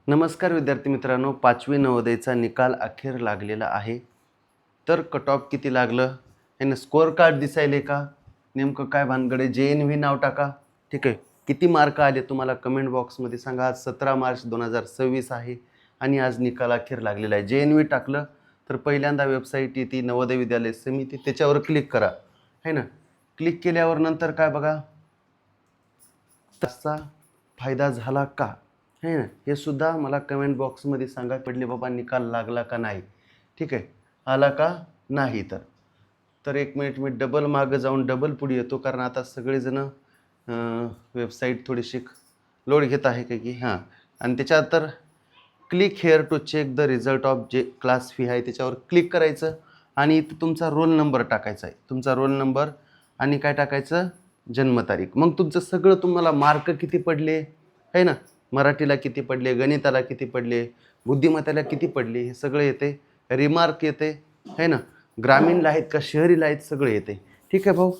नमस्कार विद्यार्थी मित्रांनो, 5वी नवोदयचा निकाल अखेर लागलेला आहे. तर कट ऑफ किती लागलं हे ना, स्कोअर कार्ड दिसायले का, नेमकं काय भानगडे, JNV नाव टाका. ठीक आहे, किती मार्क आले तुम्हाला कमेंट बॉक्समध्ये सांगा. आज 17 मार्च 2026 आहे आणि आज निकाल अखेर लागलेला आहे. JNV टाकलं तर पहिल्यांदा वेबसाईट येते नवोदय विद्यालय समिती, त्याच्यावर क्लिक करा है ना. क्लिक केल्यावर नंतर काय बघा, त्याचा फायदा झाला का है ना, हे सुद्धा मला कमेंट बॉक्समध्ये सांगा. पडले बाबा निकाल लागला का नाही, ठीक आहे, आला का नाही. तर एक मिनिट मी डबल मागं जाऊन डबल पुढे येतो, कारण आता सगळेजण वेबसाईट थोडीशी लोड घेत आहे का की हां. आणि त्याच्यात तर click here to check the result of जे क्लास फी आहे त्याच्यावर क्लिक करायचं आणि इथं तुमचा रोल नंबर टाकायचा आहे. तुमचा रोल नंबर आणि काय टाकायचं, जन्मतारीख. मग तुमचं सगळं, तुम्हाला मार्क किती पडले आहे ना, मराठीला किती पडले, गणिताला किती पडले, बुद्धिमत्तेला किती पडले, हे सगळं येते. रिमार्क येते है ना, ग्रामीणला आहेत का शहरीला आहेत, सगळं येते. ठीक आहे भाऊ,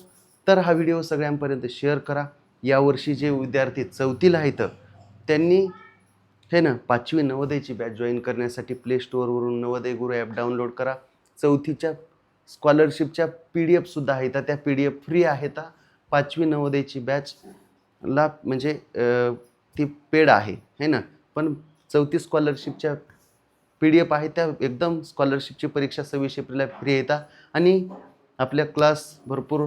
तर हा व्हिडिओ सगळ्यांपर्यंत शेअर करा. यावर्षी जे विद्यार्थी 4थीला आहेत त्यांनी हे ना 5वी नवोदयची बॅच जॉईन करण्यासाठी प्ले स्टोअरवरून नवोदय गुरु ॲप डाउनलोड करा. 4थीच्या स्कॉलरशिपच्या PDF सुद्धा आहेत, त्या PDF फ्री आहेत. 5वी नवोदयची बॅचला म्हणजे ती पेड आहे ना, पण 4थी स्कॉलरशिपच्या PDF आहे त्या एकदम, स्कॉलरशिपची परीक्षा 26 एप्रिलला फ्री येतात. आणि आपल्या क्लास भरपूर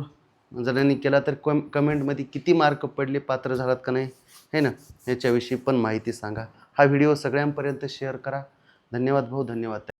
जणांनी केला, तर कमेंटमध्ये किती मार्क पडले, पात्र झालात का नाही है ना, याच्याविषयी पण माहिती सांगा. हा व्हिडिओ सगळ्यांपर्यंत शेअर करा. धन्यवाद भाऊ, धन्यवाद.